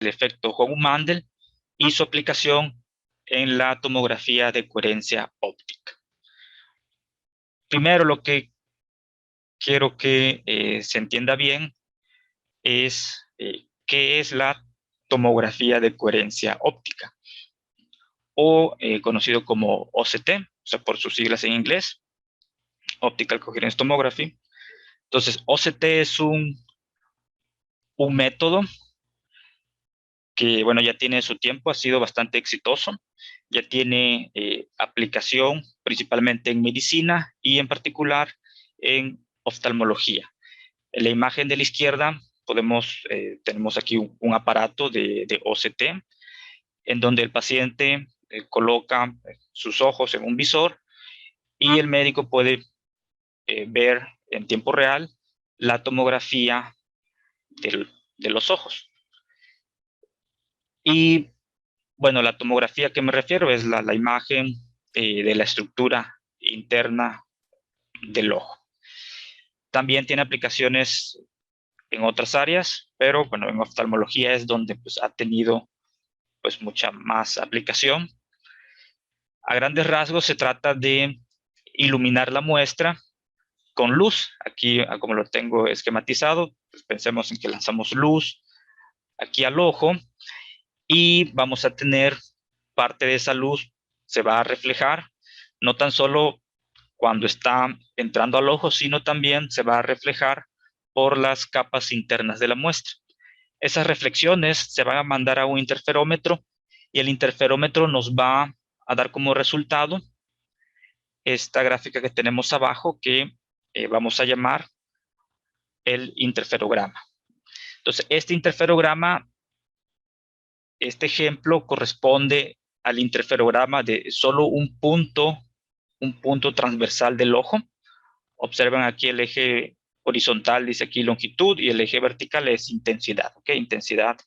el efecto Hohmann-Mandel y su aplicación en la tomografía de coherencia óptica. Primero, lo que quiero que se entienda bien es qué es la tomografía de coherencia óptica, o conocido como OCT, o sea, por sus siglas en inglés, Optical Coherence Tomography. Entonces, OCT es un método que, bueno, ya tiene su tiempo, ha sido bastante exitoso, ya tiene aplicación principalmente en medicina y en particular en oftalmología. En la imagen de la izquierda tenemos aquí un aparato de OCT en donde el paciente coloca sus ojos en un visor y el médico puede ver en tiempo real la tomografía de los ojos. Y bueno, la tomografía a que me refiero es la imagen de la estructura interna del ojo. También tiene aplicaciones en otras áreas, pero bueno, en oftalmología es donde pues, ha tenido pues, mucha más aplicación. A grandes rasgos se trata de iluminar la muestra con luz. Aquí, como lo tengo esquematizado, pues pensemos en que lanzamos luz aquí al ojo y vamos a tener parte de esa luz se va a reflejar, no tan solo cuando está entrando al ojo, sino también se va a reflejar por las capas internas de la muestra. Esas reflexiones se van a mandar a un interferómetro y el interferómetro nos va a dar como resultado esta gráfica que tenemos abajo que vamos a llamar el interferograma. Entonces, este interferograma, este ejemplo corresponde al interferograma de solo un punto transversal del ojo. Observen aquí el eje horizontal, dice aquí longitud, y el eje vertical es intensidad, ¿ok? Intensidad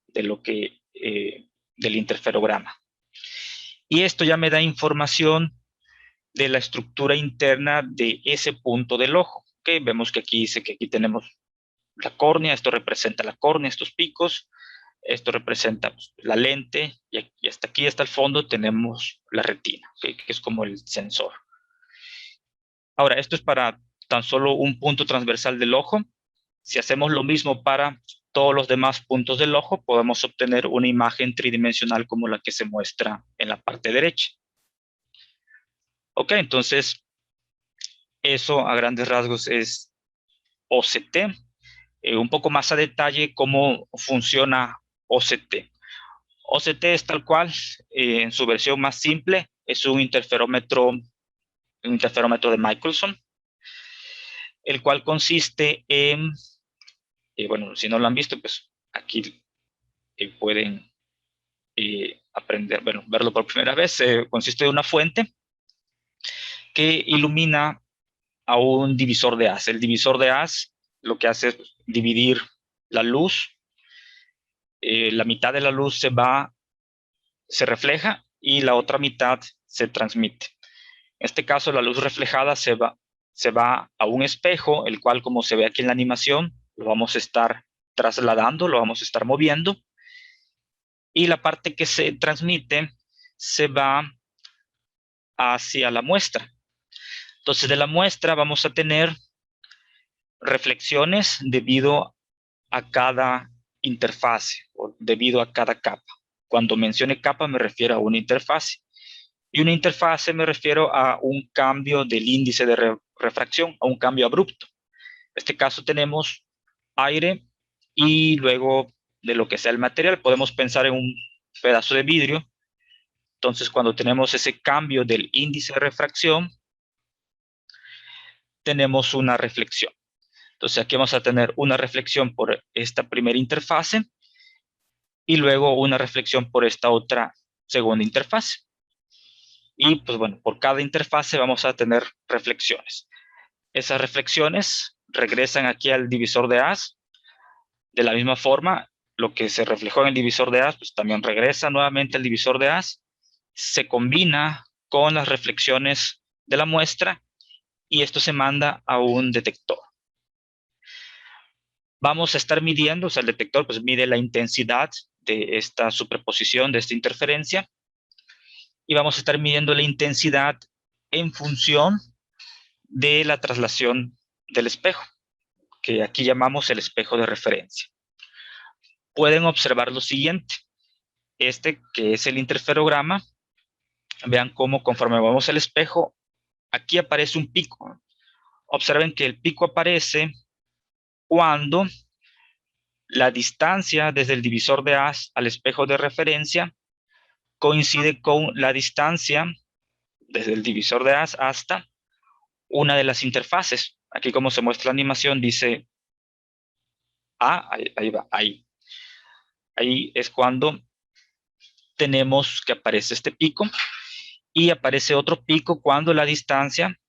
de lo que, del interferograma. Y esto ya me da información de la estructura interna de ese punto del ojo, ¿ok? Vemos que aquí dice que aquí tenemos la córnea, esto representa la córnea, estos picos, esto representa pues, la lente, y hasta aquí, hasta el fondo, tenemos la retina, ¿okay? Que es como el sensor. Ahora, esto es para tan solo un punto transversal del ojo. Si hacemos lo mismo para todos los demás puntos del ojo, podemos obtener una imagen tridimensional como la que se muestra en la parte derecha. Ok, entonces eso a grandes rasgos es OCT. Un poco más a detalle cómo funciona OCT. OCT es tal cual, en su versión más simple, es un interferómetro de Michelson, el cual consiste en, bueno, si no lo han visto, pues aquí pueden aprender, bueno, verlo por primera vez. Consiste de una fuente que ilumina a un divisor de haz. El divisor de haz lo que hace es dividir la luz. La mitad de la luz se refleja y la otra mitad se transmite. En este caso, la luz reflejada se va a un espejo, el cual, como se ve aquí en la animación, lo vamos a estar trasladando, lo vamos a estar moviendo. Y la parte que se transmite se va hacia la muestra. Entonces, de la muestra vamos a tener reflexiones debido a cada interfase o debido a cada capa. Cuando mencione capa me refiero a una interfase. Y una interfase me refiero a un cambio del índice de refracción, a un cambio abrupto. En este caso tenemos aire y luego de lo que sea el material podemos pensar en un pedazo de vidrio. Entonces cuando tenemos ese cambio del índice de refracción, tenemos una reflexión. Entonces aquí vamos a tener una reflexión por esta primera interfase y luego una reflexión por esta otra segunda interfase. Y pues bueno, por cada interfase vamos a tener reflexiones. Esas reflexiones regresan aquí al divisor de haz. De la misma forma, lo que se reflejó en el divisor de haz, pues también regresa nuevamente al divisor de haz, se combina con las reflexiones de la muestra y esto se manda a un detector. Vamos a estar midiendo, o sea, el detector pues mide la intensidad de esta superposición, de esta interferencia, y vamos a estar midiendo la intensidad en función de la traslación del espejo, que aquí llamamos el espejo de referencia. Pueden observar lo siguiente. Este, que es el interferograma, vean cómo conforme vamos el espejo, aquí aparece un pico. Observen que el pico aparece cuando la distancia desde el divisor de haz al espejo de referencia coincide con la distancia desde el divisor de haz hasta una de las interfaces. Aquí, como se muestra la animación, dice A, ahí va, ahí. Ahí es cuando tenemos que aparece este pico, y aparece otro pico cuando la distancia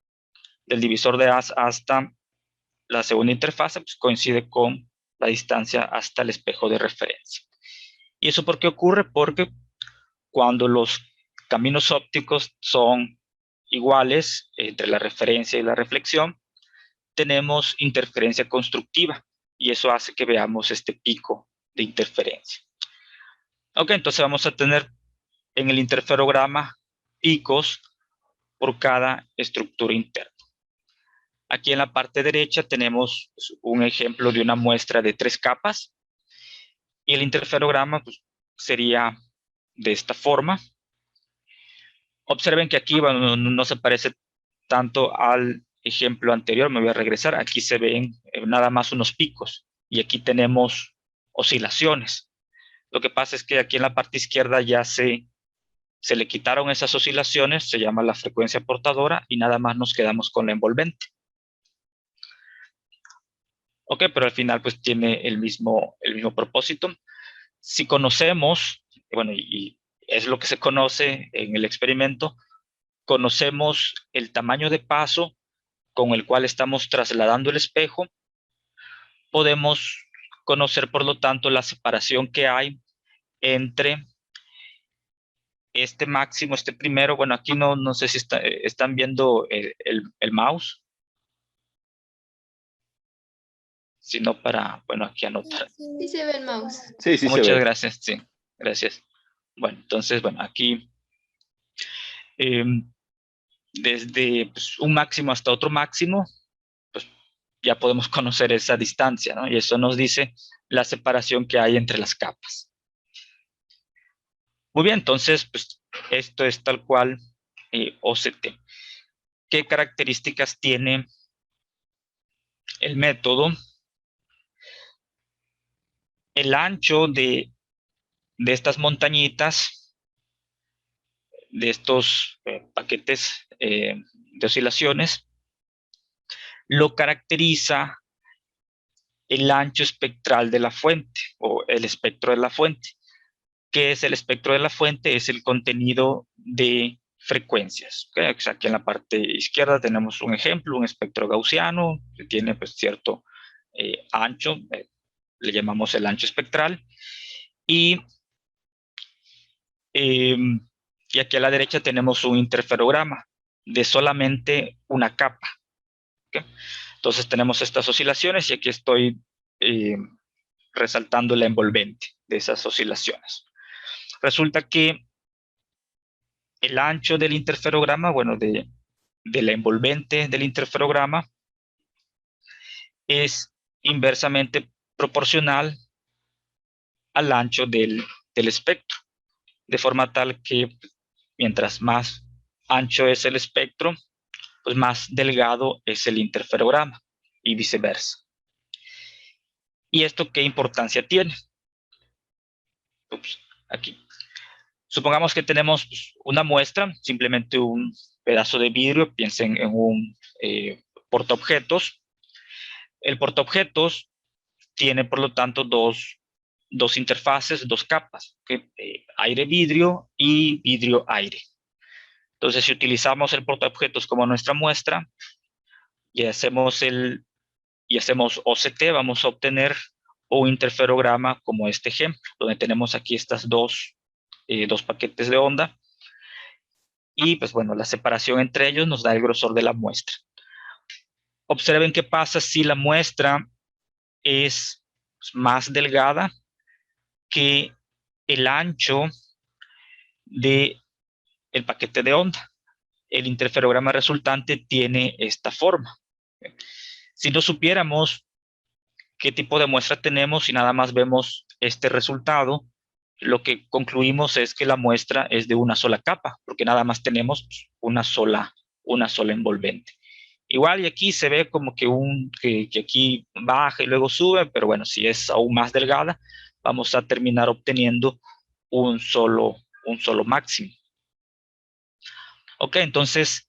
del divisor de haz hasta la segunda interfase pues, coincide con la distancia hasta el espejo de referencia. ¿Y eso por qué ocurre? Porque cuando los caminos ópticos son iguales entre la referencia y la reflexión, tenemos interferencia constructiva, y eso hace que veamos este pico de interferencia. Ok, entonces vamos a tener en el interferograma picos por cada estructura interna. Aquí en la parte derecha tenemos un ejemplo de una muestra de 3 capas, y el interferograma pues, sería de esta forma. Observen que aquí bueno, no se parece tanto al ejemplo anterior, me voy a regresar. Aquí se ven nada más unos picos, y aquí tenemos oscilaciones. Lo que pasa es que aquí en la parte izquierda ya se le quitaron esas oscilaciones, se llama la frecuencia portadora, y nada más nos quedamos con la envolvente. Ok, pero al final pues tiene el mismo propósito. Si conocemos, bueno, y es lo que se conoce en el experimento, conocemos el tamaño de paso con el cual estamos trasladando el espejo, podemos conocer, por lo tanto, la separación que hay entre este máximo, este primero. Bueno, aquí no sé si están viendo el mouse, sino para, bueno, aquí anotar. Sí se ve el mouse. Sí, sí se Muchas ve. gracias, sí, gracias. Bueno, entonces, bueno, aquí desde pues, un máximo hasta otro máximo, pues ya podemos conocer esa distancia, ¿no? Y eso nos dice la separación que hay entre las capas. Muy bien, entonces, pues esto es tal cual OCT. ¿Qué características tiene el método? El ancho de estas montañitas, de estos paquetes de oscilaciones, lo caracteriza el ancho espectral de la fuente, o el espectro de la fuente. ¿Qué es el espectro de la fuente? Es el contenido de frecuencias. ¿Okay? O sea, aquí en la parte izquierda tenemos un ejemplo, un espectro gaussiano, que tiene pues, cierto ancho, le llamamos el ancho espectral, y aquí a la derecha tenemos un interferograma de solamente una capa. ¿Okay? Entonces tenemos estas oscilaciones, y aquí estoy resaltando la envolvente de esas oscilaciones. Resulta que el ancho del interferograma, bueno, de la envolvente del interferograma, es inversamente proporcional al ancho del espectro, de forma tal que mientras más ancho es el espectro, pues más delgado es el interferograma, y viceversa. ¿Y esto qué importancia tiene? Ups, aquí. Supongamos que tenemos pues, una muestra, simplemente un pedazo de vidrio, piensen en un portaobjetos. El portaobjetos tiene, por lo tanto, dos interfaces, dos capas, aire-vidrio y vidrio-aire. Entonces, si utilizamos el portaobjetos como nuestra muestra y hacemos OCT, vamos a obtener un interferograma como este ejemplo, donde tenemos aquí estas dos paquetes de onda, y pues bueno, la separación entre ellos nos da el grosor de la muestra. Observen qué pasa si la muestra es más delgada que el ancho del paquete de onda. El interferograma resultante tiene esta forma. Si no supiéramos qué tipo de muestra tenemos y nada más vemos este resultado, lo que concluimos es que la muestra es de una sola capa, porque nada más tenemos una sola envolvente. Igual y aquí se ve como que, que aquí baja y luego sube, pero bueno, si es aún más delgada, vamos a terminar obteniendo un solo máximo. Ok, entonces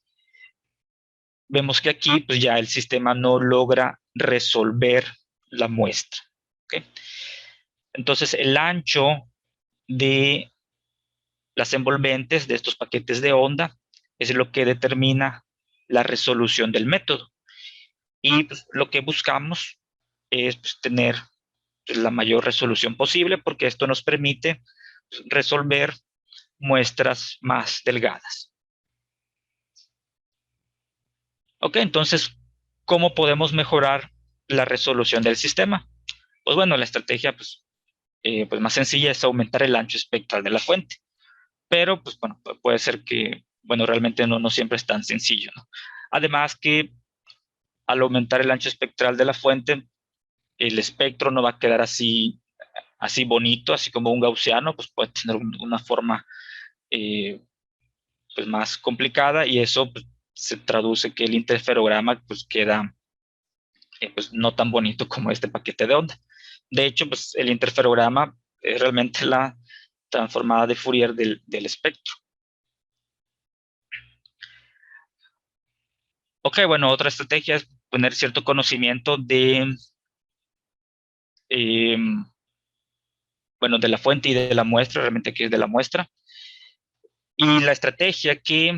vemos que aquí pues ya el sistema no logra resolver la muestra. ¿Okay? Entonces el ancho de las envolventes de estos paquetes de onda es lo que determina la resolución del método. Y pues, lo que buscamos es pues, tener pues, la mayor resolución posible, porque esto nos permite pues, resolver muestras más delgadas. Ok, entonces, ¿cómo podemos mejorar la resolución del sistema? Pues bueno, la estrategia pues más sencilla es aumentar el ancho espectral de la fuente. Pero, pues bueno, puede ser que, bueno, realmente no siempre es tan sencillo, ¿no? Además que al aumentar el ancho espectral de la fuente, el espectro no va a quedar así bonito, así como un gaussiano, pues puede tener una forma pues más complicada, y eso pues, se traduce que el interferograma pues queda pues no tan bonito como este paquete de onda. De hecho, pues el interferograma es realmente la transformada de Fourier del espectro. Ok, bueno, otra estrategia es tener cierto conocimiento eh, bueno, de la fuente y de la muestra, realmente aquí es de la muestra. Y la estrategia que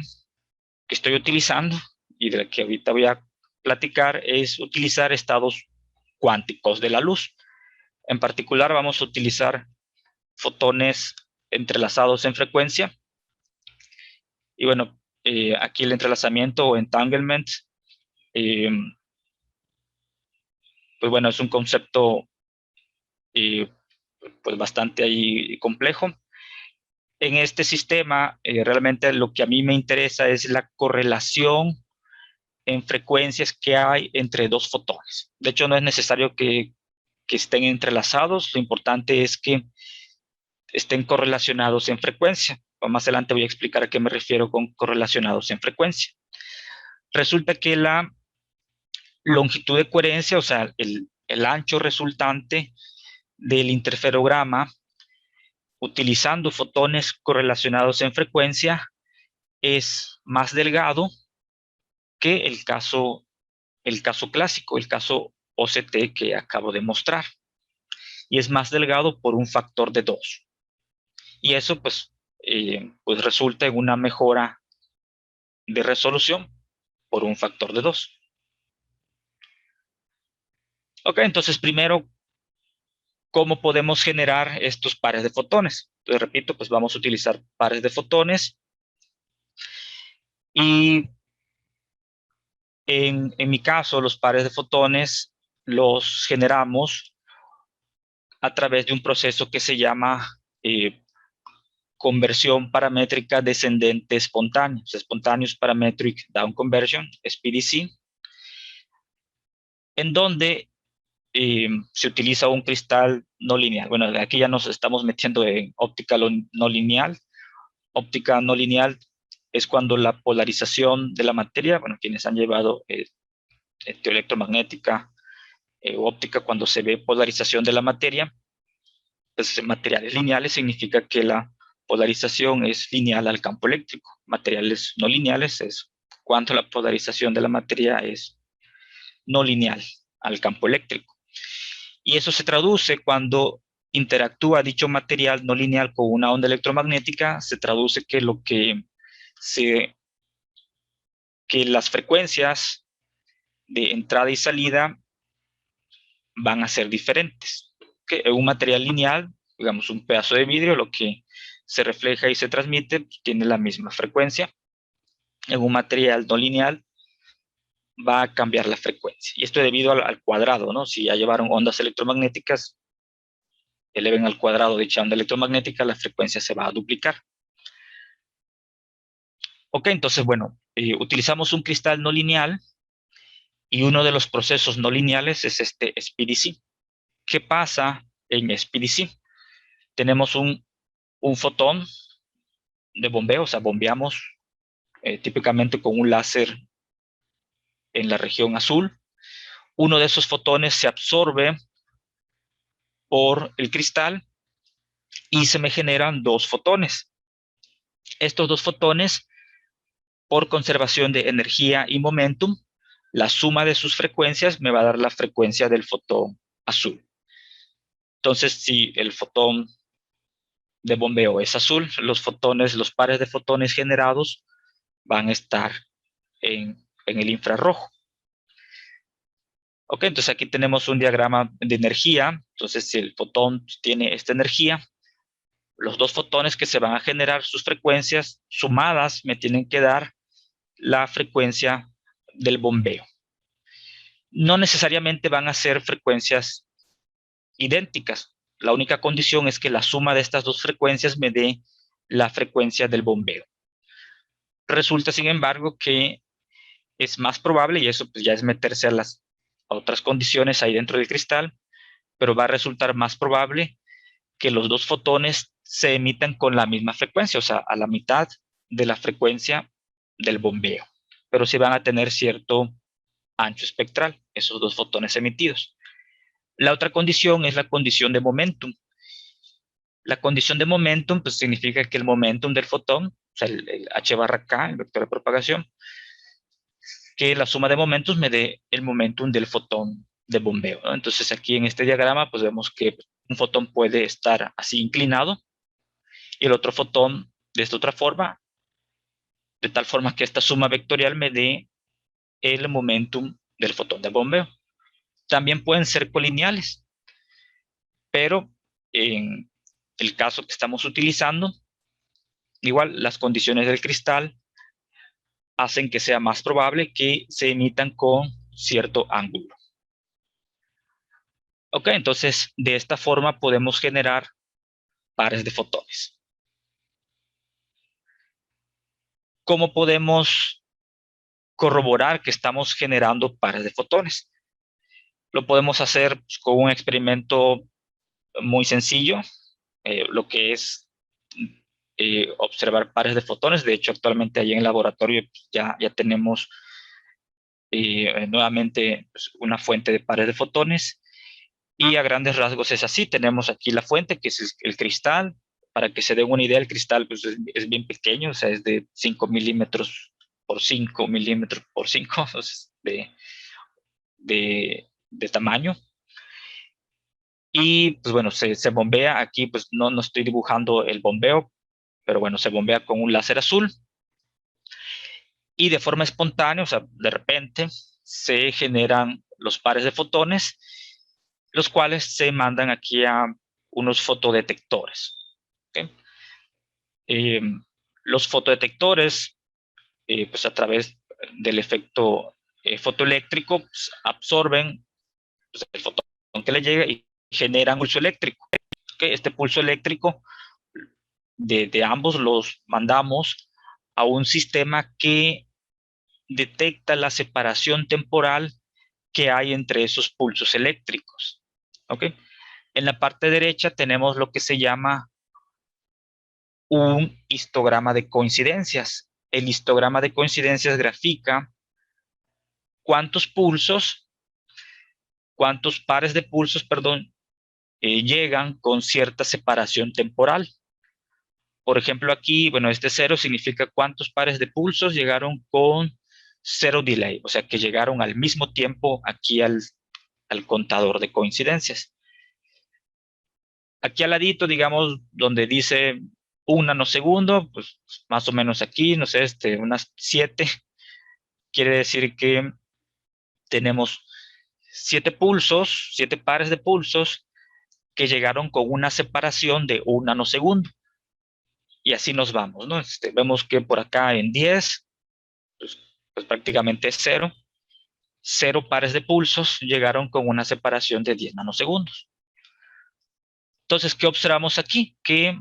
estoy utilizando y de la que ahorita voy a platicar es utilizar estados cuánticos de la luz. En particular vamos a utilizar fotones entrelazados en frecuencia. Y bueno, aquí el entrelazamiento o entanglement, eh, pues bueno, es un concepto eh, pues bastante ahí complejo. En este sistema, realmente lo que a mí me interesa es la correlación en frecuencias que hay entre dos fotones. De hecho, no es necesario que estén entrelazados, lo importante es que estén correlacionados en frecuencia. Más adelante voy a explicar a qué me refiero con correlacionados en frecuencia. Resulta que la longitud de coherencia, o sea, el ancho resultante del interferograma utilizando fotones correlacionados en frecuencia es más delgado que el caso clásico, el caso OCT que acabo de mostrar. Y es más delgado por un factor de 2. Y eso pues resulta en una mejora de resolución por un factor de 2. Ok, entonces primero, ¿cómo podemos generar estos pares de fotones? Entonces, repito, pues vamos a utilizar pares de fotones. Y en mi caso, los pares de fotones los generamos a través de un proceso que se llama conversión paramétrica descendente espontánea, Spontaneous Parametric Down Conversion, SPDC, en donde se utiliza un cristal no lineal. Bueno, aquí ya nos estamos metiendo en óptica no lineal. Óptica no lineal es cuando la polarización de la materia, bueno, quienes han llevado teoría electromagnética óptica, cuando se ve polarización de la materia, pues materiales lineales significa que la polarización es lineal al campo eléctrico. Materiales no lineales es cuando la polarización de la materia es no lineal al campo eléctrico. Y eso se traduce cuando interactúa dicho material no lineal con una onda electromagnética, se traduce que que las frecuencias de entrada y salida van a ser diferentes. Que en un material lineal, digamos un pedazo de vidrio, lo que se refleja y se transmite pues, tiene la misma frecuencia. En un material no lineal va a cambiar la frecuencia. Y esto es debido al cuadrado, ¿no? Si ya llevaron ondas electromagnéticas, eleven al cuadrado dicha onda electromagnética, la frecuencia se va a duplicar. Ok, entonces, bueno, utilizamos un cristal no lineal y uno de los procesos no lineales es este SPDC. ¿Qué pasa en SPDC? Tenemos un fotón de bombeo, o sea, bombeamos típicamente con un láser en la región azul. Uno de esos fotones se absorbe por el cristal y se me generan dos fotones. Estos dos fotones, por conservación de energía y momentum, la suma de sus frecuencias me va a dar la frecuencia del fotón azul. Entonces, si el fotón de bombeo es azul, los fotones, los pares de fotones generados van a estar en el infrarrojo. Ok, entonces aquí tenemos un diagrama de energía. Entonces, si el fotón tiene esta energía, los dos fotones que se van a generar, sus frecuencias sumadas me tienen que dar la frecuencia del bombeo. No necesariamente van a ser frecuencias idénticas. La única condición es que la suma de estas dos frecuencias me dé la frecuencia del bombeo. Resulta, sin embargo, que es más probable, y eso pues ya es meterse a las otras condiciones ahí dentro del cristal, pero va a resultar más probable que los dos fotones se emitan con la misma frecuencia, o sea, a la mitad de la frecuencia del bombeo, pero sí van a tener cierto ancho espectral, esos dos fotones emitidos. La otra condición es la condición de momentum. La condición de momentum pues, significa que el momentum del fotón, o sea, el h barra k, el vector de propagación, que la suma de momentos me dé el momentum del fotón de bombeo, ¿no? Entonces aquí en este diagrama pues vemos que un fotón puede estar así inclinado y el otro fotón de esta otra forma, de tal forma que esta suma vectorial me dé el momentum del fotón de bombeo. También pueden ser colineales, pero en el caso que estamos utilizando, igual las condiciones del cristal hacen que sea más probable que se emitan con cierto ángulo. Ok, entonces de esta forma podemos generar pares de fotones. ¿Cómo podemos corroborar que estamos generando pares de fotones? Lo podemos hacer pues, con un experimento muy sencillo, lo que es observar pares de fotones. De hecho, actualmente ahí en el laboratorio pues, ya tenemos nuevamente pues, una fuente de pares de fotones. Y a grandes rasgos es así. Tenemos aquí la fuente, que es el cristal. Para que se den una idea, el cristal pues, es bien pequeño, o sea, es de 5 milímetros por 5 milímetros por 5, entonces de tamaño. Y pues bueno, se bombea aquí, pues no estoy dibujando el bombeo, pero bueno, se bombea con un láser azul y de forma espontánea, o sea, de repente se generan los pares de fotones, los cuales se mandan aquí a unos fotodetectores. ¿Okay? Eh, los fotodetectores, pues a través del efecto fotoeléctrico, pues, absorben pues, el fotón que le llega y generan pulso eléctrico. ¿Okay? Este pulso eléctrico de ambos los mandamos a un sistema que detecta la separación temporal que hay entre esos pulsos eléctricos. ¿Ok? En la parte derecha tenemos lo que se llama un histograma de coincidencias. El histograma de coincidencias grafica cuántos pares de pulsos, perdón, llegan con cierta separación temporal. Por ejemplo, aquí, bueno, este cero significa cuántos pares de pulsos llegaron con cero delay, o sea, que llegaron al mismo tiempo aquí al contador de coincidencias. Aquí al ladito, digamos, donde dice un nanosegundo, pues más o menos aquí, no sé, unas 7, quiere decir que tenemos 7 pulsos, 7 pares de pulsos que llegaron con una separación de un nanosegundo. Y así nos vamos, ¿no? Vemos que por acá en 10, pues prácticamente es 0. 0 pares de pulsos llegaron con una separación de 10 nanosegundos. Entonces, ¿qué observamos aquí? Que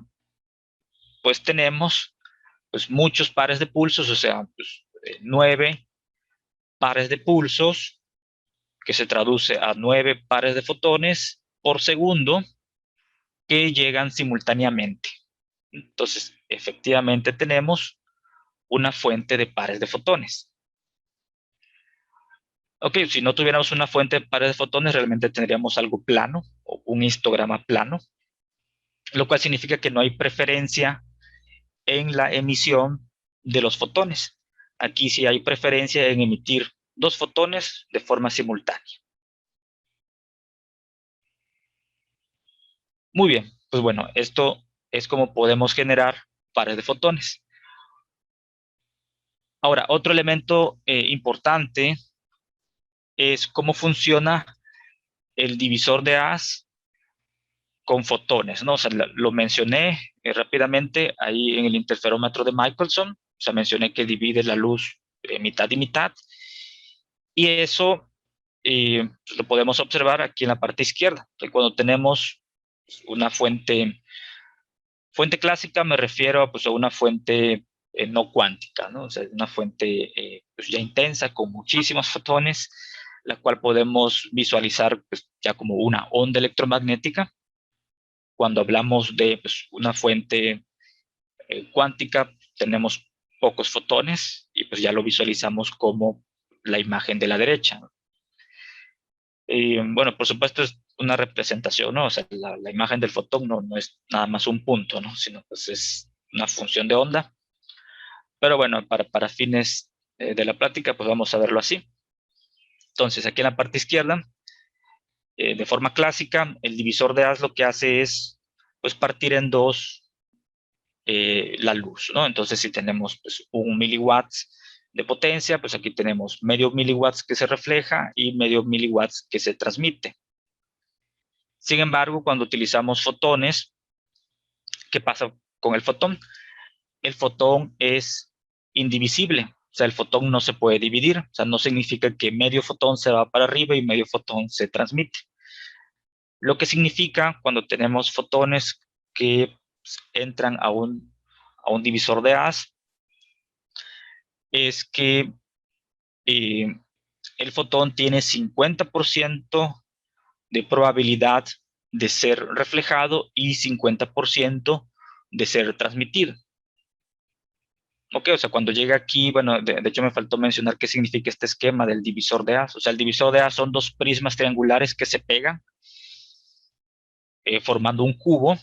pues tenemos pues muchos pares de pulsos, o sea, pues, 9 pares de pulsos, que se traduce a 9 pares de fotones por segundo que llegan simultáneamente. Entonces, efectivamente tenemos una fuente de pares de fotones. Ok, si no tuviéramos una fuente de pares de fotones, realmente tendríamos algo plano o un histograma plano, lo cual significa que no hay preferencia en la emisión de los fotones. Aquí sí hay preferencia en emitir 2 fotones de forma simultánea. Muy bien, pues bueno, esto es como podemos generar pares de fotones. Ahora, otro elemento importante es cómo funciona el divisor de Haas con fotones, ¿no? O sea, lo mencioné rápidamente ahí en el interferómetro de Michelson. O sea, mencioné que divide la luz mitad y mitad. Y eso pues lo podemos observar aquí en la parte izquierda. Que cuando tenemos una fuente clásica, me refiero a, pues, a una fuente no cuántica, ¿no? O sea, una fuente pues ya intensa con muchísimos fotones, la cual podemos visualizar pues, ya como una onda electromagnética. Cuando hablamos de pues, una fuente cuántica, tenemos pocos fotones y pues ya lo visualizamos como la imagen de la derecha. Bueno, por supuesto es una representación, ¿no? O sea, la imagen del fotón no es nada más un punto, ¿no? Sino pues es una función de onda. Pero bueno, para fines de la plática, pues vamos a verlo así. Entonces, aquí en la parte izquierda, de forma clásica, el divisor de Haz lo que hace es pues partir en dos la luz, ¿no? Entonces, si tenemos pues, 1 miliwatts de potencia, pues aquí tenemos medio miliwatts que se refleja y medio miliwatts que se transmite. Sin embargo, cuando utilizamos fotones, ¿qué pasa con el fotón? El fotón es indivisible, o sea, el fotón no se puede dividir, o sea, no significa que medio fotón se va para arriba y medio fotón se transmite. Lo que significa cuando tenemos fotones que entran a un divisor de Haz es que eh, el fotón tiene 50% de probabilidad de ser reflejado y 50% de ser transmitido. Ok, o sea, cuando llega aquí, bueno, de hecho me faltó mencionar qué significa este esquema del divisor de Haz. O sea, el divisor de Haz son dos prismas triangulares que se pegan formando un cubo.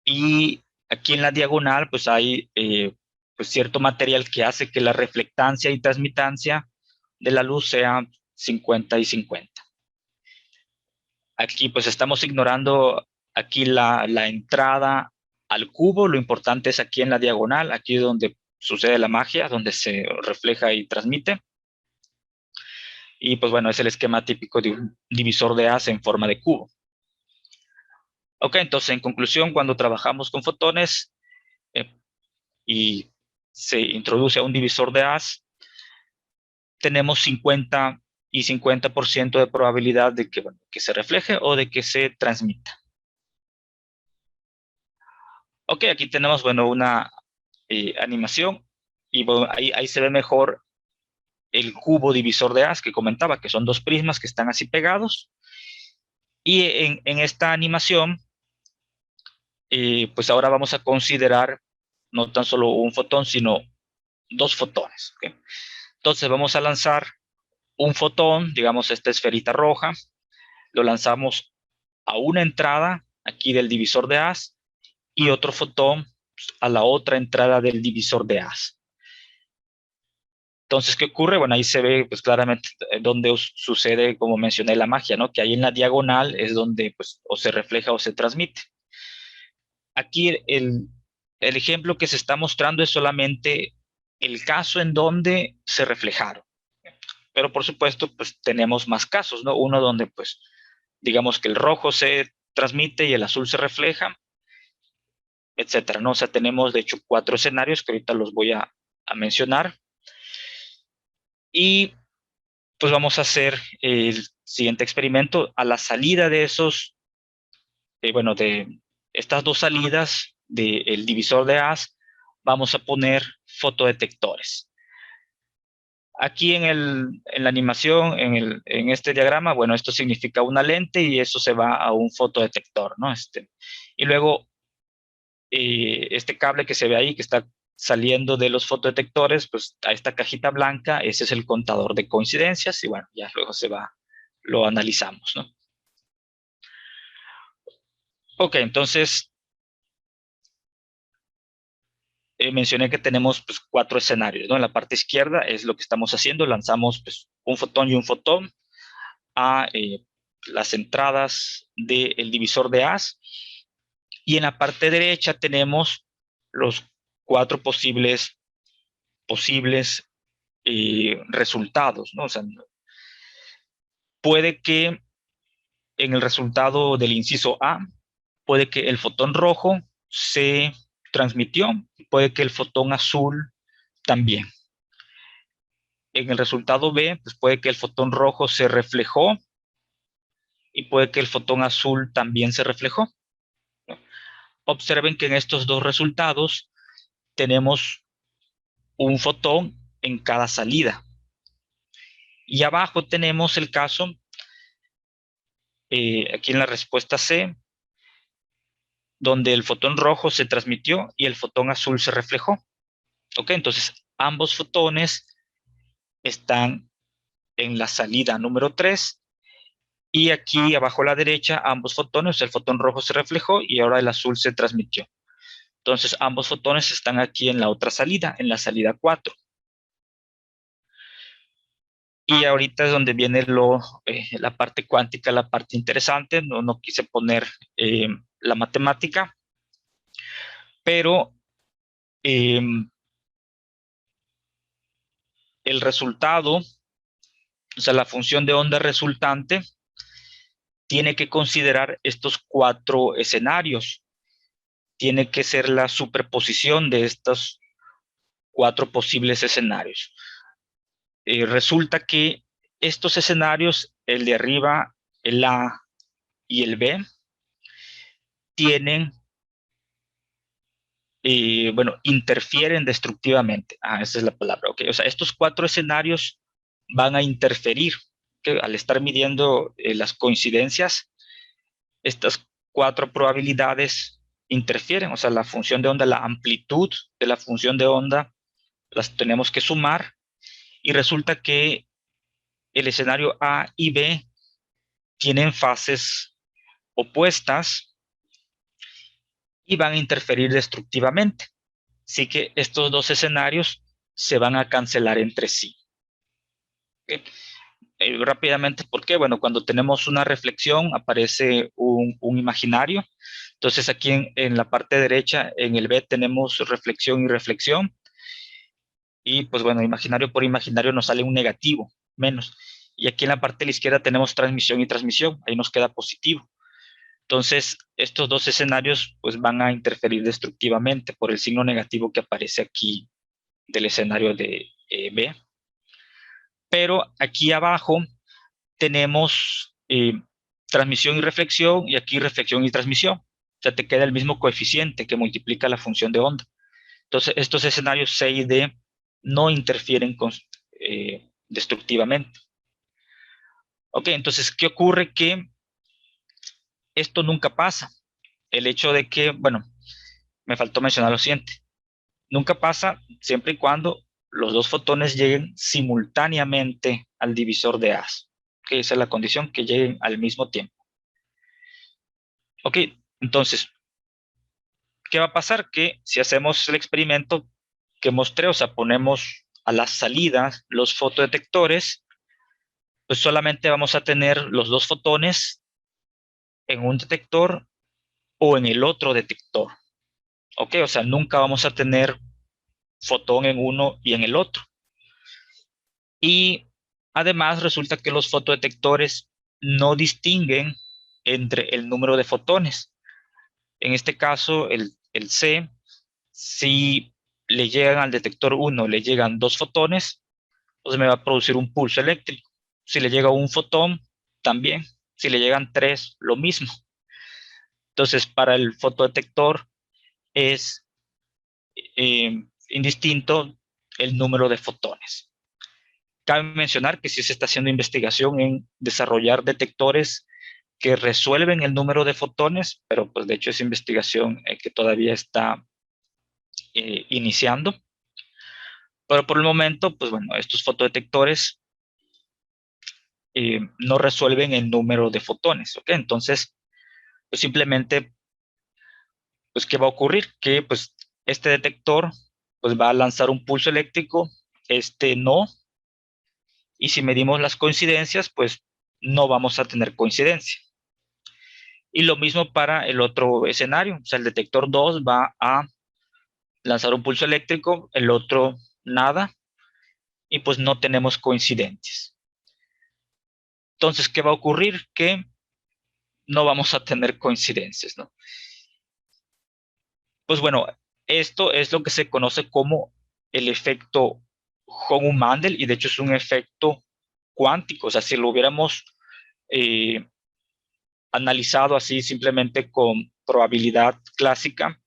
Y aquí en la diagonal, pues hay pues cierto material que hace que la reflectancia y transmitancia de la luz sea 50 y 50. Aquí pues estamos ignorando aquí la entrada al cubo. Lo importante es aquí en la diagonal, aquí donde sucede la magia, donde se refleja y transmite. Y pues bueno, es el esquema típico de un divisor de Haz en forma de cubo. Ok, entonces en conclusión, cuando trabajamos con fotones y se introduce a un divisor de Haz, tenemos 50 y 50% de probabilidad de que, bueno, que se refleje o de que se transmita. Ok, aquí tenemos, bueno, una animación y bueno, ahí se ve mejor el cubo divisor de Haz que comentaba, que son dos prismas que están así pegados. Y en esta animación, pues ahora vamos a considerar no tan solo un fotón, sino dos fotones. ¿Okay? Entonces vamos a lanzar un fotón, digamos esta esferita roja, lo lanzamos a una entrada aquí del divisor de Haz y otro fotón a la otra entrada del divisor de Haz. Entonces, ¿qué ocurre? Bueno, ahí se ve pues claramente donde sucede, como mencioné, la magia, ¿no? Que ahí en la diagonal es donde pues o se refleja o se transmite. Aquí el ejemplo que se está mostrando es solamente el caso en donde se reflejaron. Pero por supuesto, pues tenemos más casos, ¿no? Uno donde pues digamos que el rojo se transmite y el azul se refleja, etcétera, ¿no? O sea, tenemos de hecho 4 escenarios que ahorita los voy a mencionar. Y pues vamos a hacer el siguiente experimento. A la salida de esos bueno, de estas dos salidas del divisor de haz, vamos a poner fotodetectores. Aquí en la animación, en este diagrama, bueno, esto significa una lente y eso se va a un fotodetector, ¿no? Y luego, este cable que se ve ahí, que está saliendo de los fotodetectores, pues a esta cajita blanca, ese es el contador de coincidencias y bueno, ya luego lo analizamos, ¿no? Ok, entonces mencioné que tenemos pues, 4 escenarios, ¿no? En la parte izquierda es lo que estamos haciendo, lanzamos pues, un fotón y un fotón a las entradas del divisor de haz, y en la parte derecha tenemos los 4 posibles resultados, ¿no? O sea, puede que en el resultado del inciso A, puede que el fotón rojo se transmitió, puede que el fotón azul también. En el resultado B, pues puede que el fotón rojo se reflejó y puede que el fotón azul también se reflejó. Observen que en estos dos resultados tenemos un fotón en cada salida. Y abajo tenemos el caso, aquí en la respuesta C, donde el fotón rojo se transmitió y el fotón azul se reflejó. ¿Ok? Entonces, ambos fotones están en la salida número 3 y aquí abajo a la derecha ambos fotones, el fotón rojo se reflejó y ahora el azul se transmitió. Entonces ambos fotones están aquí en la otra salida, en la salida 4. Y ahorita es donde viene la parte cuántica, la parte interesante. No quise poner la matemática, pero eh, el resultado, o sea, la función de onda resultante, tiene que considerar estos 4 escenarios. Tiene que ser la superposición de estos 4 posibles escenarios. Resulta que estos escenarios, el de arriba, el A y el B, tienen, bueno, interfieren destructivamente. Esa es la palabra, ok. O sea, estos 4 escenarios van a interferir, que al estar midiendo las coincidencias, estas 4 probabilidades interfieren. O sea, la función de onda, la amplitud de la función de onda, las tenemos que sumar y resulta que el escenario A y B tienen fases opuestas y van a interferir destructivamente. Así que estos dos escenarios se van a cancelar entre sí. ¿Okay? Rápidamente, ¿por qué? Bueno, cuando tenemos una reflexión aparece un imaginario. Entonces aquí en la parte derecha, en el B, tenemos reflexión y reflexión. Y pues bueno, imaginario por imaginario nos sale un negativo, menos. Y aquí en la parte de la izquierda tenemos transmisión y transmisión. Ahí nos queda positivo. Entonces, estos dos escenarios pues van a interferir destructivamente por el signo negativo que aparece aquí del escenario de B. Pero aquí abajo tenemos transmisión y reflexión y aquí reflexión y transmisión. O sea, te queda el mismo coeficiente que multiplica la función de onda. Entonces, estos escenarios C y D no interfieren destructivamente. Ok, entonces, ¿qué ocurre? Que esto nunca pasa. El hecho de que, bueno, me faltó mencionar lo siguiente. Nunca pasa siempre y cuando los dos fotones lleguen simultáneamente al divisor de haz. Que esa es la condición, que lleguen al mismo tiempo. Ok, entonces, ¿qué va a pasar? Que si hacemos el experimento que mostré, o sea, ponemos a las salidas los fotodetectores, pues solamente vamos a tener los dos fotones en un detector o en el otro detector. Ok, o sea, nunca vamos a tener fotón en uno y en el otro. Y además resulta que los fotodetectores no distinguen entre el número de fotones. En este caso, el C, si le llegan al detector 1, le llegan 2 fotones, entonces me va a producir un pulso eléctrico. Si le llega un fotón, también. Si le llegan 3, lo mismo. Entonces, para el fotodetector es indistinto el número de fotones. Cabe mencionar que sí se está haciendo investigación en desarrollar detectores que resuelven el número de fotones, pero pues de hecho es investigación que todavía está iniciando. Pero por el momento, pues bueno, estos fotodetectores no resuelven el número de fotones, ¿ok? Entonces, pues simplemente, pues ¿qué va a ocurrir? Que pues este detector pues va a lanzar un pulso eléctrico, este no, y si medimos las coincidencias, pues no vamos a tener coincidencia. Y lo mismo para el otro escenario, o sea, el detector 2 va a lanzar un pulso eléctrico, el otro nada, y pues no tenemos coincidencias. Entonces, ¿qué va a ocurrir? Que no vamos a tener coincidencias, ¿no? Pues bueno, esto es lo que se conoce como el efecto Hohmann-Mandel, y de hecho es un efecto cuántico. O sea, si lo hubiéramos analizado así simplemente con probabilidad clásica,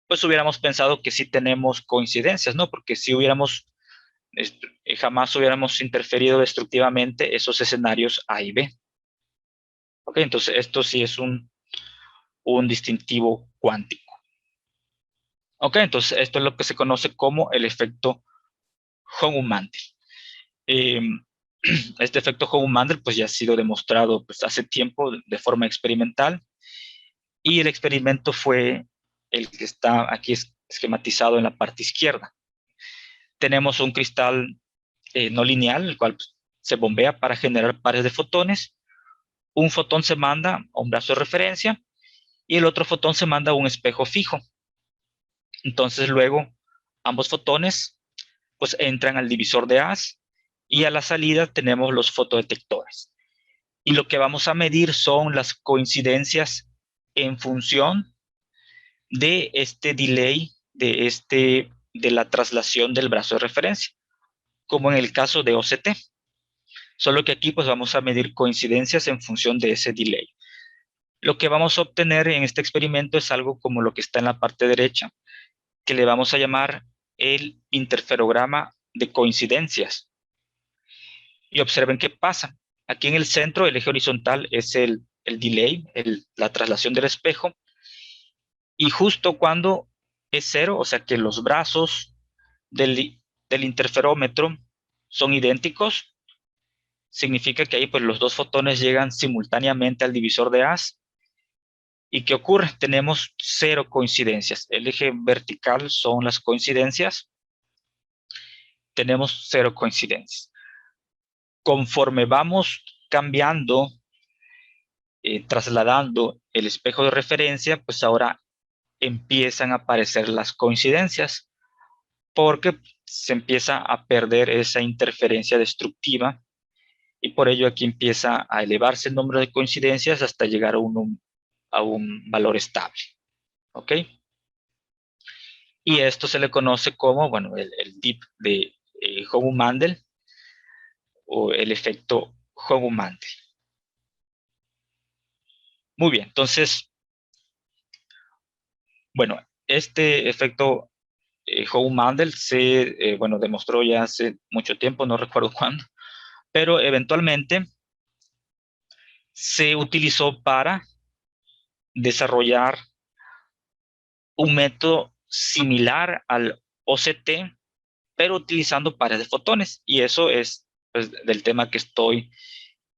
pues hubiéramos pensado que sí tenemos coincidencias, ¿no? Porque si hubiéramos, jamás hubiéramos interferido destructivamente esos escenarios A y B. Ok, entonces esto sí es un distintivo cuántico. Ok, entonces esto es lo que se conoce como el efecto Hohmann-Mandel. Eh, este efecto Hohmann-Mandel pues ya ha sido demostrado pues, hace tiempo de forma experimental, y el experimento fue el que está aquí esquematizado en la parte izquierda. Tenemos un cristal no lineal, el cual pues, se bombea para generar pares de fotones. Un fotón se manda a un brazo de referencia y el otro fotón se manda a un espejo fijo. Entonces luego ambos fotones pues entran al divisor de haz, y a la salida tenemos los fotodetectores. Y lo que vamos a medir son las coincidencias en función de este delay, de la traslación del brazo de referencia, como en el caso de OCT. Solo que aquí pues vamos a medir coincidencias en función de ese delay. Lo que vamos a obtener en este experimento es algo como lo que está en la parte derecha, que le vamos a llamar el interferograma de coincidencias. Y observen qué pasa. Aquí en el centro, el eje horizontal es el delay, la traslación del espejo, y justo cuando es cero, o sea que los brazos del interferómetro son idénticos, significa que ahí pues los dos fotones llegan simultáneamente al divisor de haz. ¿Y qué ocurre? Tenemos cero coincidencias. El eje vertical son las coincidencias. Tenemos cero coincidencias. Conforme vamos cambiando, trasladando el espejo de referencia, pues ahora empiezan a aparecer las coincidencias, porque se empieza a perder esa interferencia destructiva, y por ello aquí empieza a elevarse el número de coincidencias hasta llegar a un valor estable. ¿Ok? Y esto se le conoce como, bueno, el dip de Hohmann-Mandel, o el efecto Hohmann-Mandel. Muy bien, entonces, bueno, este efecto Hohmann-Mandel se, bueno, demostró ya hace mucho tiempo, no recuerdo cuándo, pero eventualmente se utilizó para desarrollar un método similar al OCT, pero utilizando pares de fotones. Y eso es pues, del tema que estoy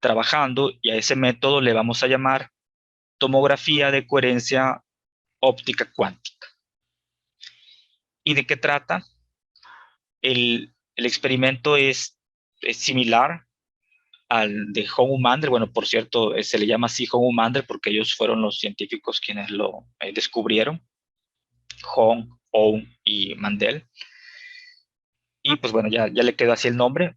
trabajando, y a ese método le vamos a llamar tomografía de coherencia óptica cuántica. ¿Y de qué trata? El experimento es similar al de Hohmann-Mandel. Bueno, por cierto, se le llama así Hohmann-Mandel porque ellos fueron los científicos quienes lo descubrieron, Hong, Ohm y Mandel. Y pues bueno, ya le quedó así el nombre,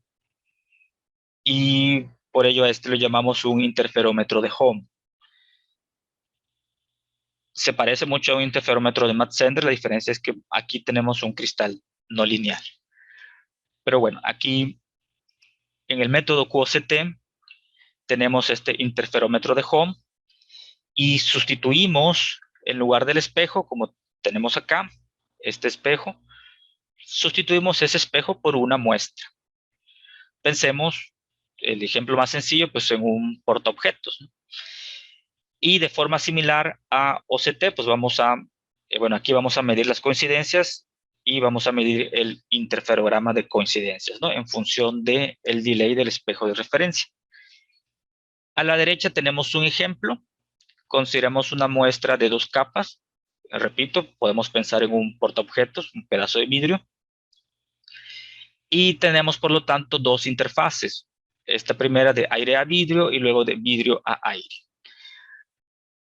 y por ello a este lo llamamos un interferómetro de Hom. Se parece mucho a un interferómetro de Math-Zehnder, la diferencia es que aquí tenemos un cristal no lineal. Pero bueno, aquí en el método QOCT tenemos este interferómetro de Hom, y sustituimos, en lugar del espejo, como tenemos acá, este espejo, sustituimos ese espejo por una muestra. Pensemos, el ejemplo más sencillo, pues en un portaobjetos, ¿no? Y de forma similar a OCT, pues vamos a, bueno, aquí vamos a medir las coincidencias y vamos a medir el interferograma de coincidencias, ¿no? En función del delay del espejo de referencia. A la derecha tenemos un ejemplo. Consideramos una muestra de 2 capas. Repito, podemos pensar en un portaobjetos, un pedazo de vidrio. Y tenemos, por lo tanto, 2 interfaces. Esta primera de aire a vidrio y luego de vidrio a aire.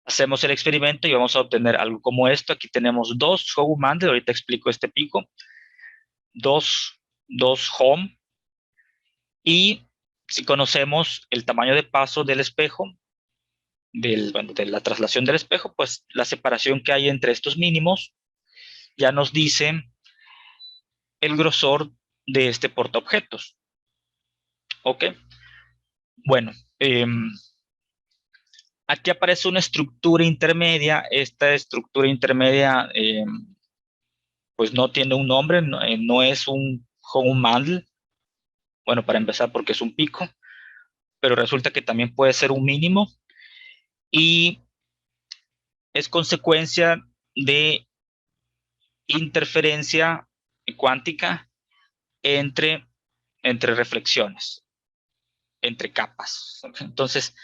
Hacemos el experimento y vamos a obtener algo como esto. Aquí tenemos 2 Hough Mandel, ahorita explico este pico. 2 home. Y si conocemos el tamaño de paso del espejo, de la traslación del espejo, pues la separación que hay entre estos mínimos ya nos dice el grosor de este portaobjetos. ¿Ok? Bueno, aquí aparece una estructura intermedia. Esta estructura intermedia pues no tiene un nombre, no es un Hough Mandel. Bueno, para empezar, porque es un pico, pero resulta que también puede ser un mínimo y es consecuencia de interferencia cuántica entre, entre reflexiones, entre capas. Entonces,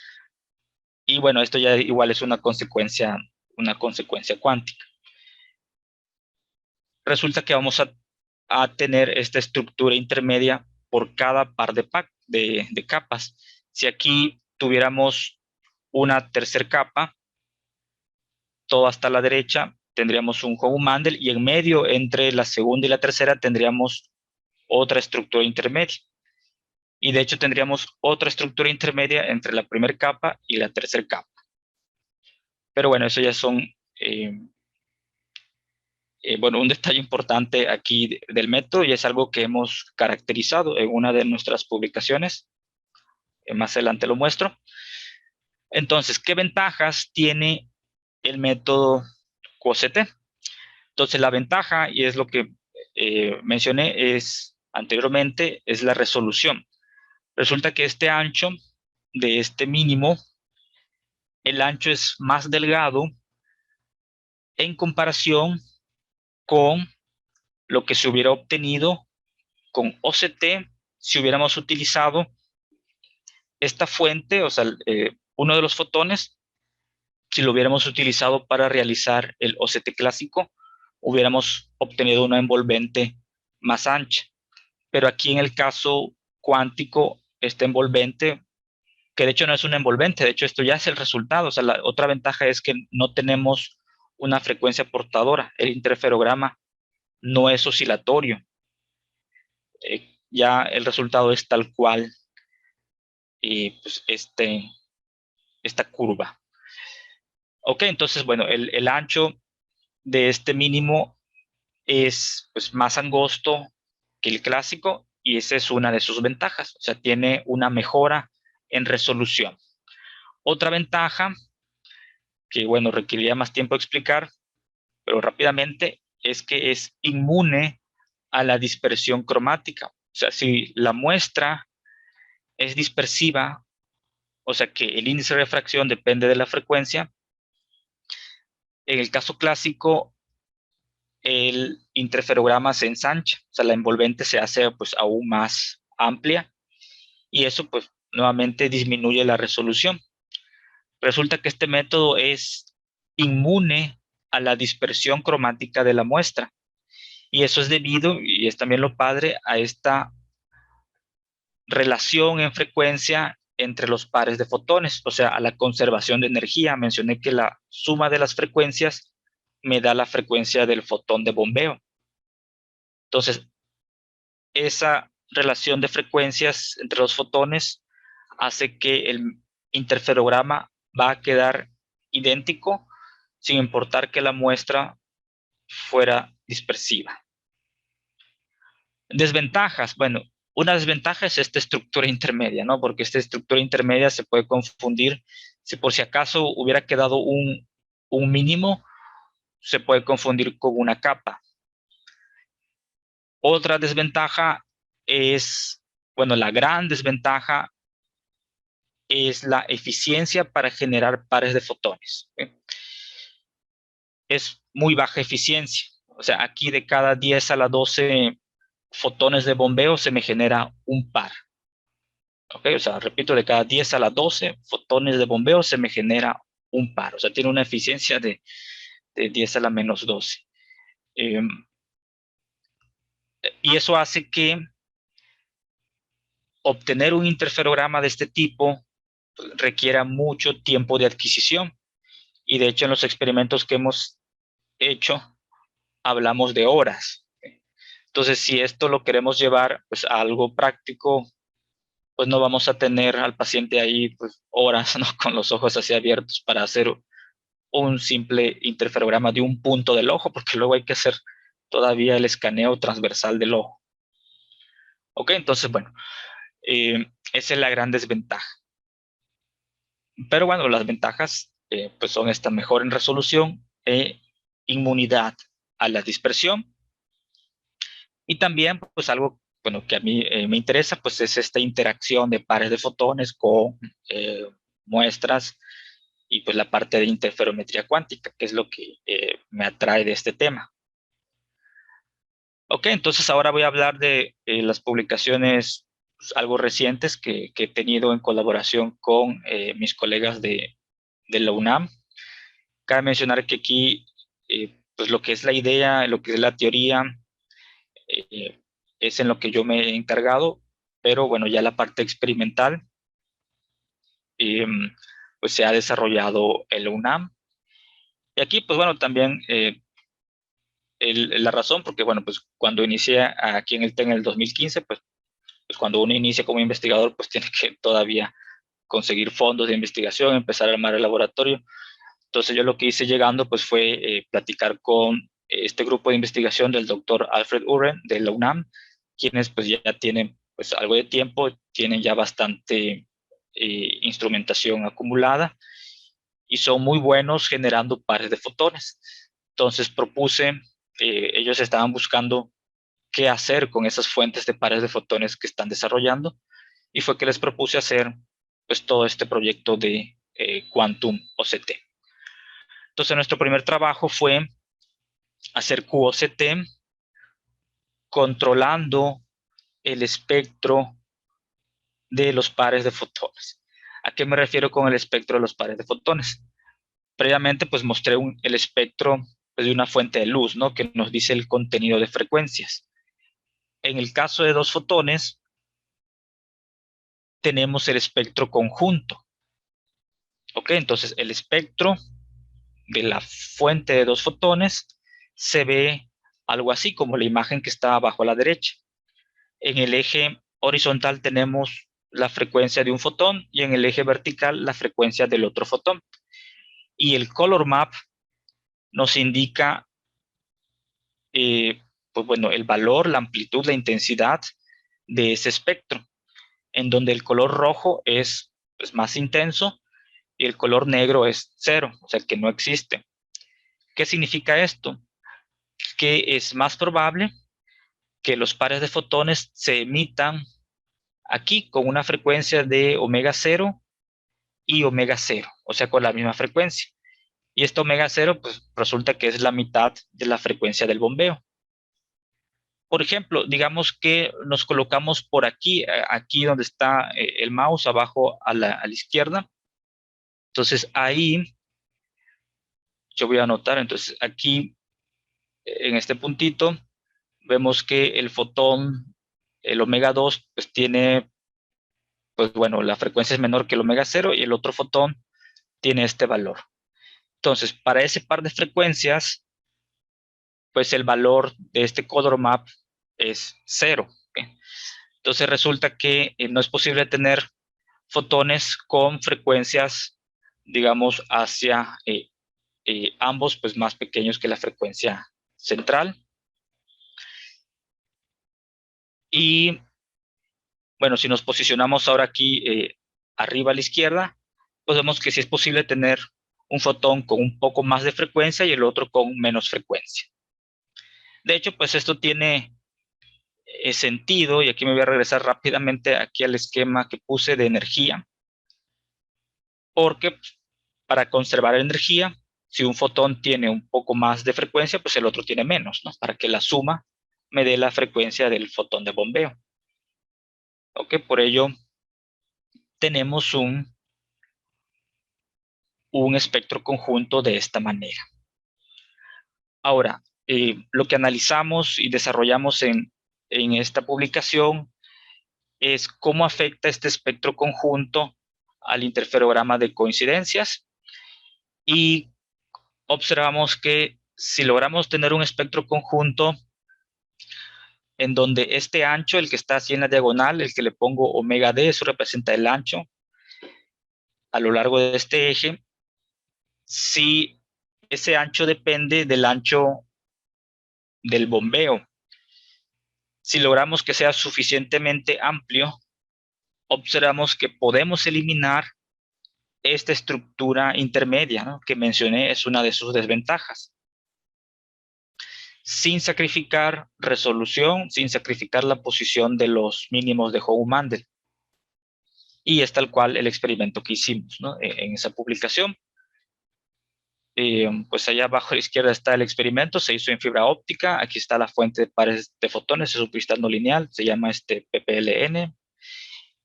y bueno, esto ya igual es una consecuencia cuántica. Resulta que vamos a tener esta estructura intermedia por cada par de capas. Si aquí tuviéramos una tercera capa, todo hasta la derecha, tendríamos un Hough Mandel y en medio, entre la segunda y la tercera, tendríamos otra estructura intermedia. Y de hecho tendríamos otra estructura intermedia entre la primera capa y la tercera capa. Pero bueno, eso ya son, bueno, un detalle importante aquí del método y es algo que hemos caracterizado en una de nuestras publicaciones. Más adelante lo muestro. Entonces, ¿qué ventajas tiene el método QCT? Entonces, la ventaja, y es lo que mencioné anteriormente, es la resolución. Resulta que este ancho de este mínimo, el ancho es más delgado en comparación con lo que se hubiera obtenido con OCT si hubiéramos utilizado esta fuente, o sea, uno de los fotones, si lo hubiéramos utilizado para realizar el OCT clásico, hubiéramos obtenido una envolvente más ancha. Pero aquí en el caso cuántico, este envolvente, que de hecho no es un envolvente, de hecho esto ya es el resultado. O sea, la otra ventaja es que no tenemos una frecuencia portadora. El interferograma no es oscilatorio. Ya el resultado es tal cual pues esta curva. Ok, entonces, bueno, el ancho de este mínimo es pues, más angosto que el clásico y esa es una de sus ventajas. O sea, tiene una mejora en resolución. Otra ventaja, que bueno, requeriría más tiempo explicar, pero rápidamente, es que es inmune a la dispersión cromática. O sea, si la muestra es dispersiva, o sea que el índice de refracción depende de la frecuencia, en el caso clásico, el interferograma se ensancha, o sea, la envolvente se hace pues aún más amplia y eso pues nuevamente disminuye la resolución. Resulta que este método es inmune a la dispersión cromática de la muestra y eso es debido, y es también lo padre, a esta relación en frecuencia entre los pares de fotones, o sea, a la conservación de energía. Mencioné que la suma de las frecuencias me da la frecuencia del fotón de bombeo. Entonces, esa relación de frecuencias entre los fotones hace que el interferograma va a quedar idéntico sin importar que la muestra fuera dispersiva. Desventajas, bueno, una desventaja es esta estructura intermedia, ¿no? Porque esta estructura intermedia se puede confundir Si por si acaso hubiera quedado un mínimo, se puede confundir con una capa. Otra desventaja es, bueno, la gran desventaja es la eficiencia para generar pares de fotones. Es muy baja eficiencia. O sea, aquí de cada 10 a la 12 fotones de bombeo se me genera un par. ¿Ok? O sea, repito, de cada 10 a la 12 fotones de bombeo se me genera un par. O sea, tiene una eficiencia de 10 a la menos 12. Eh, y eso hace que obtener un interferograma de este tipo requiera mucho tiempo de adquisición. Y de hecho, en los experimentos que hemos hecho, hablamos de horas. Entonces, si esto lo queremos llevar pues, a algo práctico, pues no vamos a tener al paciente ahí pues, horas, ¿no? Con los ojos así abiertos para hacer un simple interferograma de un punto del ojo, porque luego hay que hacer todavía el escaneo transversal del ojo. Ok, entonces, bueno, esa es la gran desventaja. Pero bueno, las ventajas pues son esta mejor en resolución e inmunidad a la dispersión. Y también, pues algo bueno, que a mí me interesa, pues es esta interacción de pares de fotones con muestras y pues la parte de interferometría cuántica, que es lo que me atrae de este tema. Ok, entonces ahora voy a hablar de las publicaciones pues, algo recientes que he tenido en colaboración con mis colegas de la UNAM. Cabe mencionar que aquí, pues lo que es la idea, lo que es la teoría, eh, es en lo que yo me he encargado, pero bueno, ya la parte experimental, eh, pues se ha desarrollado en la UNAM. Y aquí, pues bueno, también la razón, porque bueno, pues cuando inicié aquí en el TEC en el 2015, pues cuando uno inicia como investigador, pues tiene que todavía conseguir fondos de investigación, empezar a armar el laboratorio. Entonces yo lo que hice llegando pues fue platicar con este grupo de investigación del doctor Alfred Uren de la UNAM, quienes pues ya tienen pues algo de tiempo, tienen ya bastante instrumentación acumulada y son muy buenos generando pares de fotones. Entonces propuse, ellos estaban buscando qué hacer con esas fuentes de pares de fotones que están desarrollando y fue que les propuse hacer pues todo este proyecto de Quantum OCT. Entonces, nuestro primer trabajo fue hacer QOCT controlando el espectro de los pares de fotones. ¿A qué me refiero con el espectro de los pares de fotones? Previamente, pues mostré el espectro pues, de una fuente de luz, ¿no? Que nos dice el contenido de frecuencias. En el caso de dos fotones, tenemos el espectro conjunto. ¿Ok? Entonces, el espectro de la fuente de dos fotones se ve algo así como la imagen que está abajo a la derecha. En el eje horizontal tenemos la frecuencia de un fotón y en el eje vertical la frecuencia del otro fotón. Y el color map nos indica pues bueno, el valor, la amplitud, la intensidad de ese espectro, en donde el color rojo es pues, más intenso y el color negro es cero, o sea que no existe. ¿Qué significa esto? Que es más probable que los pares de fotones se emitan aquí con una frecuencia de omega 0 y omega 0, o sea, con la misma frecuencia. Y esta omega 0, pues resulta que es la mitad de la frecuencia del bombeo. Por ejemplo, digamos que nos colocamos por aquí, aquí donde está el mouse, abajo a la izquierda. Entonces ahí yo voy a anotar, entonces aquí en este puntito vemos que el fotón, el omega 2, pues tiene, pues bueno, la frecuencia es menor que el omega 0 y el otro fotón tiene este valor. Entonces, para ese par de frecuencias, pues el valor de este color map es 0. ¿Okay? Entonces resulta que no es posible tener fotones con frecuencias, digamos, hacia ambos, pues más pequeños que la frecuencia central. Y bueno, si nos posicionamos ahora aquí arriba a la izquierda, pues vemos que sí es posible tener un fotón con un poco más de frecuencia y el otro con menos frecuencia. De hecho, pues esto tiene sentido, y aquí me voy a regresar rápidamente aquí al esquema que puse de energía, porque para conservar energía, si un fotón tiene un poco más de frecuencia, pues el otro tiene menos, ¿no? Para que la suma me dé la frecuencia del fotón de bombeo. Ok, por ello tenemos un espectro conjunto de esta manera. Ahora, lo que analizamos y desarrollamos en esta publicación es cómo afecta este espectro conjunto al interferograma de coincidencias, y observamos que si logramos tener un espectro conjunto en donde este ancho, el que está así en la diagonal, el que le pongo omega d, eso representa el ancho a lo largo de este eje, si ese ancho depende del ancho del bombeo. Si logramos que sea suficientemente amplio, observamos que podemos eliminar esta estructura intermedia, ¿no?, que mencioné es una de sus desventajas, sin sacrificar resolución, sin sacrificar la posición de los mínimos de Hough-Mandel. Y es tal cual el experimento que hicimos, ¿no?, en esa publicación. Pues allá abajo a la izquierda está el experimento, se hizo en fibra óptica. Aquí está la fuente de pares de fotones, es un cristal no lineal, se llama PPLN.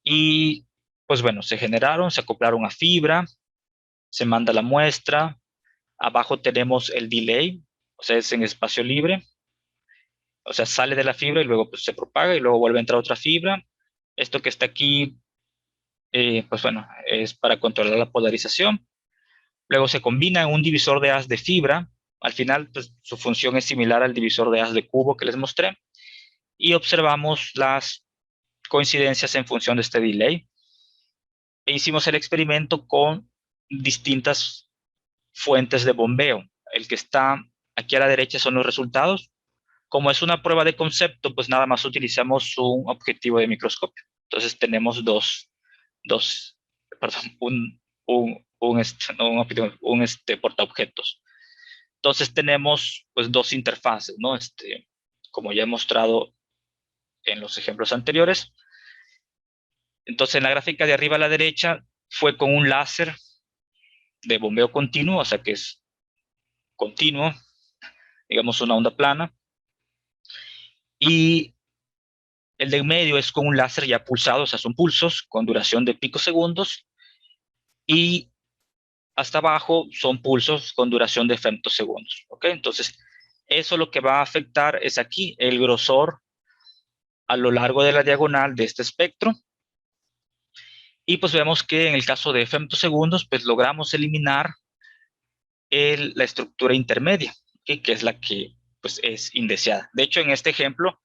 Y pues bueno, se generaron, se acoplaron a fibra, se manda la muestra. Abajo tenemos el delay, o sea, es en espacio libre. O sea, sale de la fibra y luego pues, se propaga y luego vuelve a entrar otra fibra. Esto que está aquí, pues bueno, es para controlar la polarización. Luego se combina en un divisor de haz de fibra. Al final, pues, su función es similar al divisor de haz de cubo que les mostré. Y observamos las coincidencias en función de este delay. E hicimos el experimento con distintas fuentes de bombeo. El que está aquí a la derecha son los resultados. Como es una prueba de concepto, pues nada más utilizamos un objetivo de microscopio. Entonces tenemos perdón, un portaobjetos. Entonces tenemos pues dos interfaces, ¿no? Como ya he mostrado en los ejemplos anteriores. Entonces en la gráfica de arriba a la derecha fue con un láser de bombeo continuo, o sea que es continuo, digamos una onda plana. Y el de en medio es con un láser ya pulsado, o sea, son pulsos con duración de picosegundos. Y hasta abajo son pulsos con duración de femtosegundos. ¿Ok? Entonces, eso lo que va a afectar es aquí el grosor a lo largo de la diagonal de este espectro. Y pues vemos que en el caso de femtosegundos, pues logramos eliminar la estructura intermedia, ¿okay?, que es la que pues es indeseada. De hecho, en este ejemplo,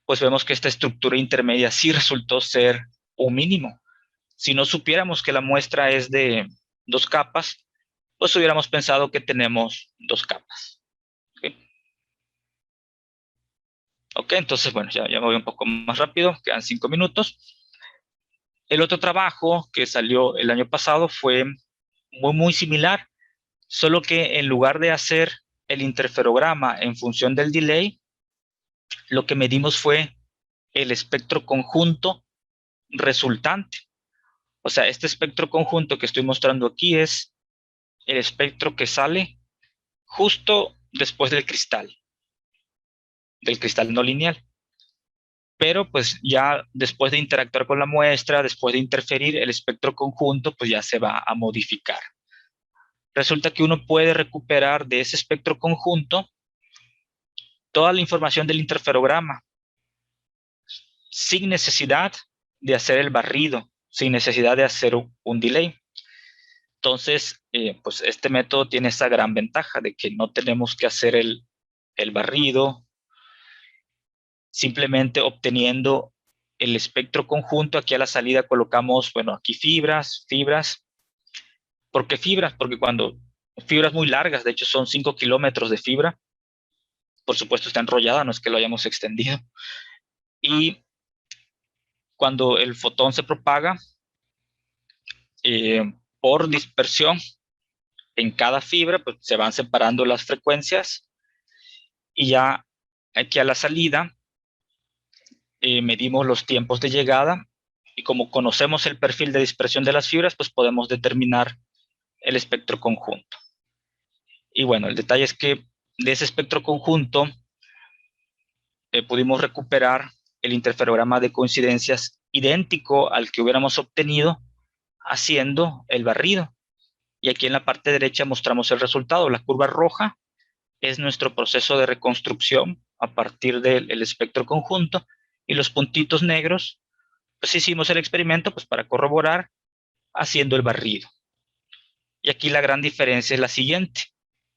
pues vemos que esta estructura intermedia sí resultó ser un mínimo. Si no supiéramos que la muestra es de 2 capas, pues hubiéramos pensado que tenemos 2 capas. Ok, entonces, bueno, ya me voy un poco más rápido, quedan 5 minutos. El otro trabajo que salió el año pasado fue muy similar, solo que en lugar de hacer el interferograma en función del delay, lo que medimos fue el espectro conjunto resultante. O sea, este espectro conjunto que estoy mostrando aquí es el espectro que sale justo después del cristal no lineal. Pero pues ya después de interactuar con la muestra, después de interferir, el espectro conjunto pues ya se va a modificar. Resulta que uno puede recuperar de ese espectro conjunto toda la información del interferograma sin necesidad de hacer el barrido, sin necesidad de hacer un delay. Entonces, pues este método tiene esa gran ventaja de que no tenemos que hacer el barrido, simplemente obteniendo el espectro conjunto. Aquí a la salida colocamos, bueno, aquí fibras. ¿Por qué fibras? Porque cuando fibras muy largas, de hecho son 5 kilómetros de fibra, por supuesto está enrollada, no es que lo hayamos extendido. Y cuando el fotón se propaga, por dispersión en cada fibra, pues se van separando las frecuencias y ya aquí a la salida medimos los tiempos de llegada y como conocemos el perfil de dispersión de las fibras, pues podemos determinar el espectro conjunto. Y bueno, el detalle es que de ese espectro conjunto pudimos recuperar el interferograma de coincidencias idéntico al que hubiéramos obtenido haciendo el barrido. Y aquí en la parte derecha mostramos el resultado. La curva roja es nuestro proceso de reconstrucción a partir del espectro conjunto y los puntitos negros, pues hicimos el experimento pues, para corroborar haciendo el barrido. Y aquí la gran diferencia es la siguiente.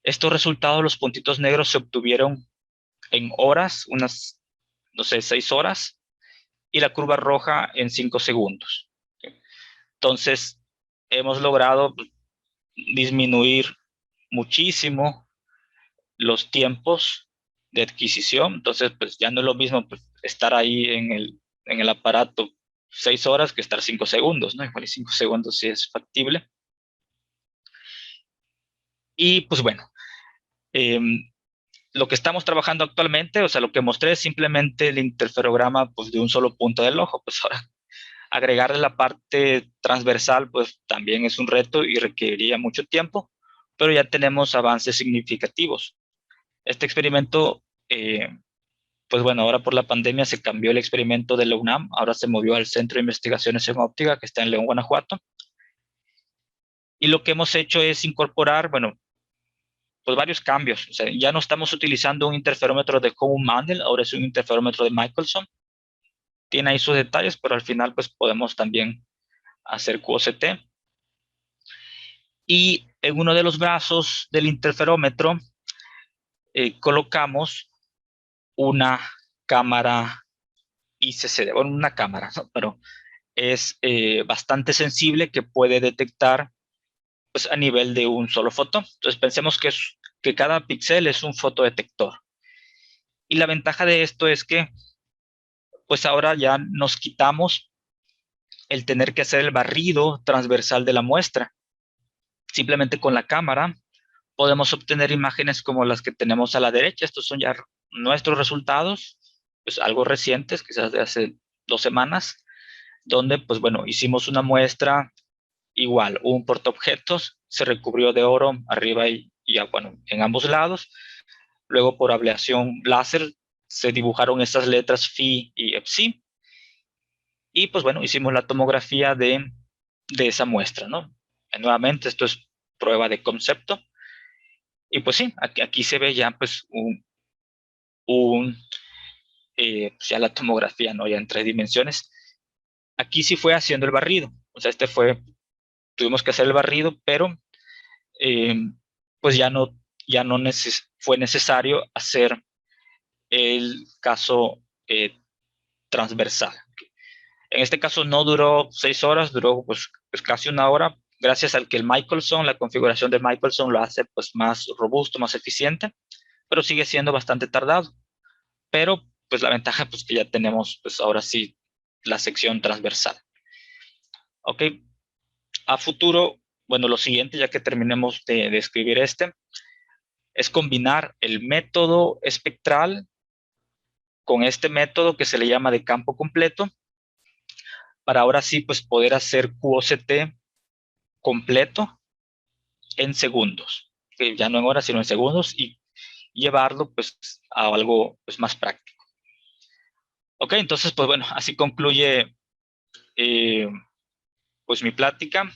Estos resultados, los puntitos negros, se obtuvieron en horas, unas, no sé, 6 horas, y la curva roja en 5 segundos. Entonces, hemos logrado disminuir muchísimo los tiempos de adquisición. Entonces, pues ya no es lo mismo pues, estar ahí en el aparato 6 horas que estar 5 segundos, ¿no? Igual 5 segundos sí es factible. Y pues bueno, eh, lo que estamos trabajando actualmente, o sea, lo que mostré es simplemente el interferograma pues, de un solo punto del ojo. Pues ahora agregarle la parte transversal pues también es un reto y requeriría mucho tiempo, pero ya tenemos avances significativos. Este experimento, pues bueno, ahora por la pandemia se cambió el experimento de la UNAM, ahora se movió al Centro de Investigaciones en Óptica que está en León, Guanajuato, y lo que hemos hecho es incorporar, bueno, pues varios cambios. O sea, ya no estamos utilizando un interferómetro de Cohen-Mandel, ahora es un interferómetro de Michelson. Tiene ahí sus detalles, pero al final pues podemos también hacer QOCT. Y en uno de los brazos del interferómetro colocamos una cámara ICCD, bueno, una cámara, ¿no? Pero es bastante sensible que puede detectar pues, a nivel de un solo foto. Entonces pensemos que cada píxel es un fotodetector. Y la ventaja de esto es que pues ahora ya nos quitamos el tener que hacer el barrido transversal de la muestra. Simplemente con la cámara podemos obtener imágenes como las que tenemos a la derecha. Estos son ya nuestros resultados, pues algo recientes, quizás de hace 2 semanas, donde pues bueno, hicimos una muestra igual, un portaobjetos, se recubrió de oro arriba y bueno, en ambos lados. Luego por ablación láser se dibujaron estas letras Phi y Epsi. Y pues bueno, hicimos la tomografía de esa muestra, ¿no? Nuevamente, esto es prueba de concepto. Y pues sí, aquí se ve ya pues pues ya la tomografía, ¿no? Ya en 3 dimensiones. Aquí sí fue haciendo el barrido. O sea, tuvimos que hacer el barrido, pero eh, pues ya no fue necesario hacer el caso transversal. En este caso no duró 6 horas, duró pues casi 1 hora, gracias al que la configuración de Michelson lo hace pues más robusto, más eficiente, pero sigue siendo bastante tardado. Pero pues la ventaja pues que ya tenemos pues ahora sí la sección transversal. Ok, a futuro, bueno, lo siguiente, ya que terminemos de escribir es combinar el método espectral con este método que se le llama de campo completo, para ahora sí pues poder hacer QOCT completo en segundos, que ya no en horas, sino en segundos, y llevarlo pues a algo pues, más práctico. Ok, entonces pues bueno, así concluye pues mi plática.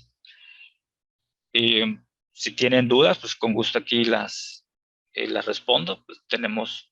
Si tienen dudas, pues con gusto aquí las respondo. Pues tenemos